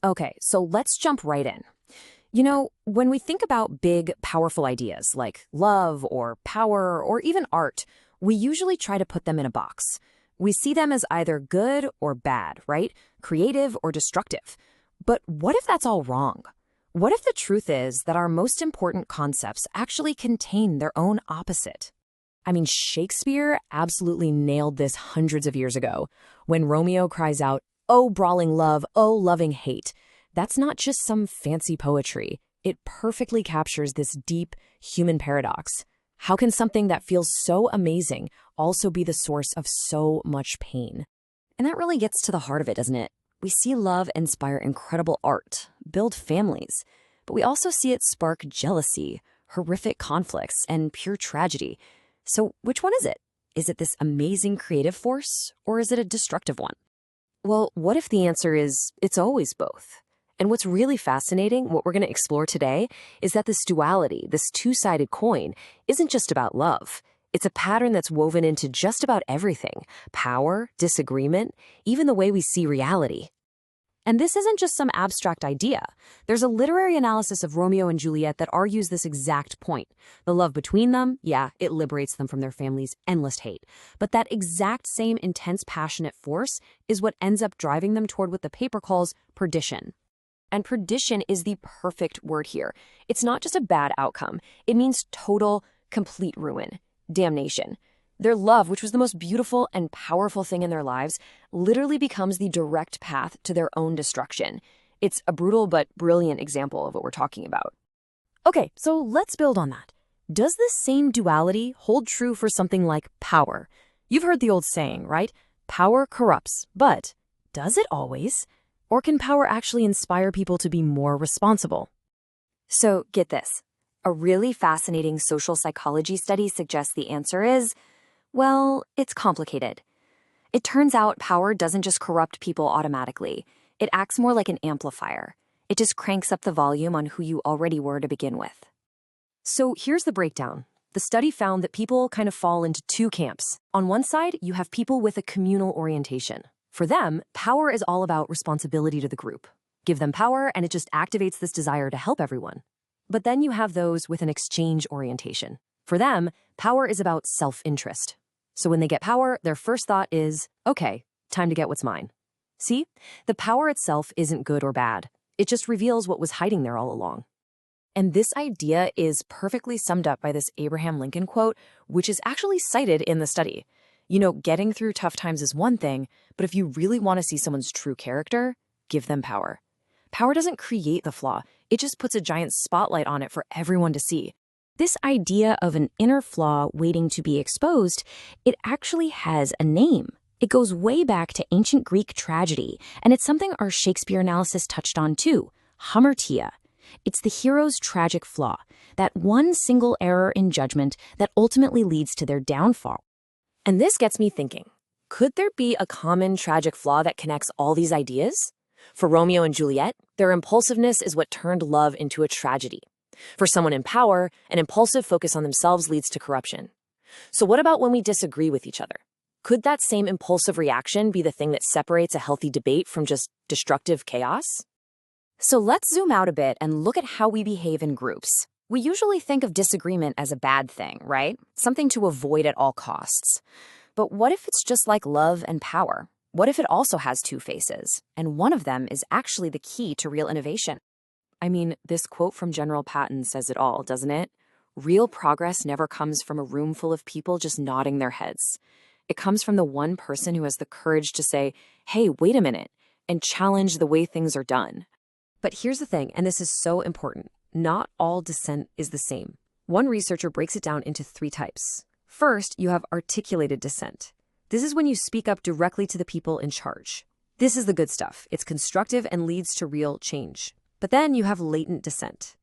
Okay, so let's jump right in. When we think about big, powerful ideas like love or power or even art, we usually try to put them in a box. We see them as either good or bad, right? Creative or destructive. But what if that's all wrong? What if the truth is that our most important concepts actually contain their own opposite? I mean, Shakespeare absolutely nailed this hundreds of years ago. When Romeo cries out, "Oh, brawling love, oh, loving hate," that's not just some fancy poetry. It perfectly captures this deep human paradox. How can something that feels so amazing also be the source of so much pain? And that really gets to the heart of it, doesn't it? We see love inspire incredible art, build families, but we also see it spark jealousy, horrific conflicts, and pure tragedy. So which one is it? Is it this amazing creative force, or is it a destructive one? Well, what if the answer is it's always both? And what's really fascinating, what we're going to explore today, is that this duality, this two-sided coin, isn't just about love. It's a pattern that's woven into just about everything: power, disagreement, even the way we see reality. And this isn't just some abstract idea. There's a literary analysis of Romeo and Juliet that argues this exact point. The love between them, yeah, it liberates them from their family's endless hate. But that exact same intense, passionate force is what ends up driving them toward what the paper calls perdition. And perdition is the perfect word here. It's not just a bad outcome. It means total, complete ruin, damnation. Their love, which was the most beautiful and powerful thing in their lives, literally becomes the direct path to their own destruction. It's a brutal but brilliant example of what we're talking about. Okay, so let's build on that. Does this same duality hold true for something like power? You've heard the old saying, right? Power corrupts, but does it always? Or can power actually inspire people to be more responsible? So get this. A really fascinating social psychology study suggests the answer is, well, it's complicated. It turns out power doesn't just corrupt people automatically. It acts more like an amplifier. It just cranks up the volume on who you already were to begin with. So here's the breakdown. The study found that people kind of fall into two camps. On one side, you have people with a communal orientation. For them, power is all about responsibility to the group. Give them power, and it just activates this desire to help everyone. But then you have those with an exchange orientation. For them, power is about self-interest. So when they get power, their first thought is, okay, time to get what's mine. See, the power itself isn't good or bad. It just reveals what was hiding there all along. And this idea is perfectly summed up by this Abraham Lincoln quote, which is actually cited in the study. Getting through tough times is one thing, but if you really want to see someone's true character, give them power. Power doesn't create the flaw. It just puts a giant spotlight on it for everyone to see. This idea of an inner flaw waiting to be exposed, it actually has a name. It goes way back to ancient Greek tragedy, and it's something our Shakespeare analysis touched on too: hamartia. It's the hero's tragic flaw, that one single error in judgment that ultimately leads to their downfall. And this gets me thinking, could there be a common tragic flaw that connects all these ideas? For Romeo and Juliet, their impulsiveness is what turned love into a tragedy. For someone in power, an impulsive focus on themselves leads to corruption. So what about when we disagree with each other? Could that same impulsive reaction be the thing that separates a healthy debate from just destructive chaos? So let's zoom out a bit and look at how we behave in groups. We usually think of disagreement as a bad thing, right? Something to avoid at all costs. But what if it's just like love and power? What if it also has two faces, and one of them is actually the key to real innovation? I mean, this quote from General Patton says it all, doesn't it? Real progress never comes from a room full of people just nodding their heads. It comes from the one person who has the courage to say, hey, wait a minute, and challenge the way things are done. But here's the thing, and this is so important. Not all dissent is the same. One researcher breaks it down into three types. First, you have articulated dissent. This is when you speak up directly to the people in charge. This is the good stuff. It's constructive and leads to real change. But then you have latent dissent.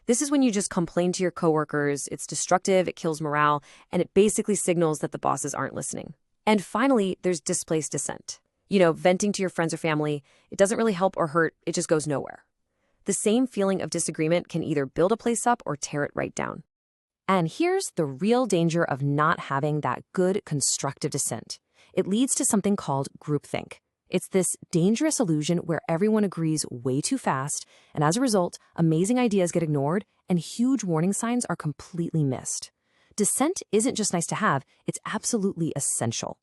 This is when you just complain to your coworkers, it's destructive, it kills morale, and it basically signals that the bosses aren't listening. And finally, there's displaced dissent. Venting to your friends or family, it doesn't really help or hurt, it just goes nowhere. The same feeling of disagreement can either build a place up or tear it right down. And here's the real danger of not having that good constructive dissent. It leads to something called groupthink. It's this dangerous illusion where everyone agrees way too fast, and as a result, amazing ideas get ignored and huge warning signs are completely missed. Dissent isn't just nice to have, it's absolutely essential.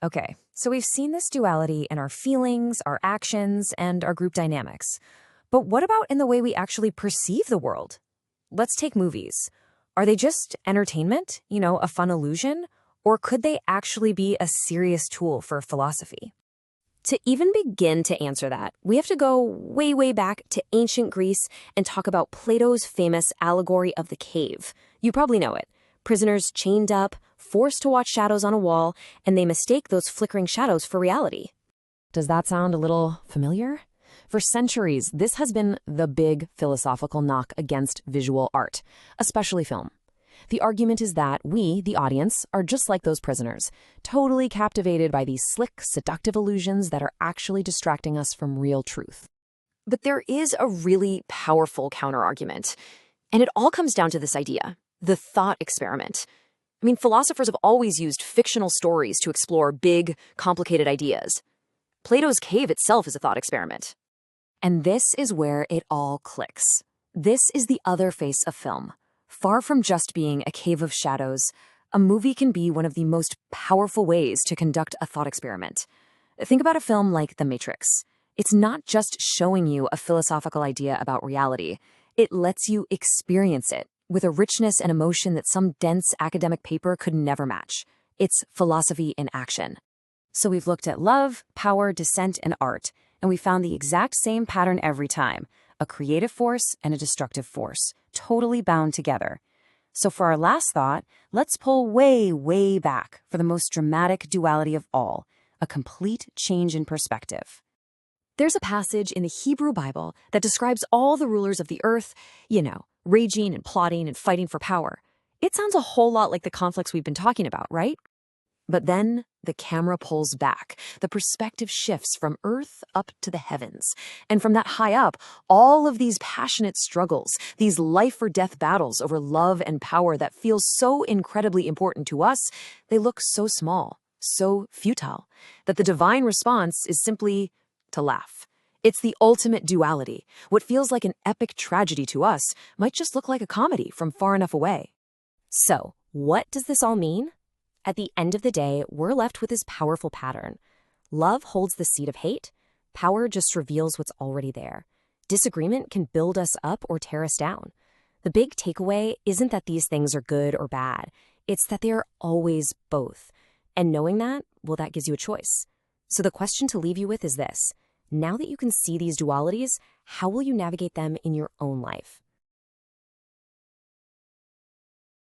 Okay, so we've seen this duality in our feelings, our actions, and our group dynamics. But what about in the way we actually perceive the world? Let's take movies. Are they just entertainment, a fun illusion? Or could they actually be a serious tool for philosophy? To even begin to answer that, we have to go way, way back to ancient Greece and talk about Plato's famous allegory of the cave. You probably know it. Prisoners chained up, forced to watch shadows on a wall, and they mistake those flickering shadows for reality. Does that sound a little familiar? For centuries, this has been the big philosophical knock against visual art, especially film. The argument is that we, the audience, are just like those prisoners, totally captivated by these slick, seductive illusions that are actually distracting us from real truth. But there is a really powerful counterargument, and it all comes down to this idea, the thought experiment. Philosophers have always used fictional stories to explore big, complicated ideas. Plato's cave itself is a thought experiment. And this is where it all clicks. This is the other face of film. Far from just being a cave of shadows, a movie can be one of the most powerful ways to conduct a thought experiment. Think about a film like The Matrix. It's not just showing you a philosophical idea about reality. It lets you experience it with a richness and emotion that some dense academic paper could never match. It's philosophy in action. So we've looked at love, power, dissent, and art, and we found the exact same pattern every time, a creative force and a destructive force, totally bound together. So for our last thought, let's pull way, way back for the most dramatic duality of all, a complete change in perspective. There's a passage in the Hebrew Bible that describes all the rulers of the earth, raging and plotting and fighting for power. It sounds a whole lot like the conflicts we've been talking about, right? But then the camera pulls back. The perspective shifts from earth up to the heavens. And from that high up, all of these passionate struggles, these life or death battles over love and power that feel so incredibly important to us, they look so small, so futile, that the divine response is simply to laugh. It's the ultimate duality. What feels like an epic tragedy to us might just look like a comedy from far enough away. So, what does this all mean? At the end of the day, we're left with this powerful pattern. Love holds the seed of hate. Power just reveals what's already there. Disagreement can build us up or tear us down. The big takeaway isn't that these things are good or bad. It's that they are always both. And knowing that, that gives you a choice. So the question to leave you with is this. Now that you can see these dualities, how will you navigate them in your own life?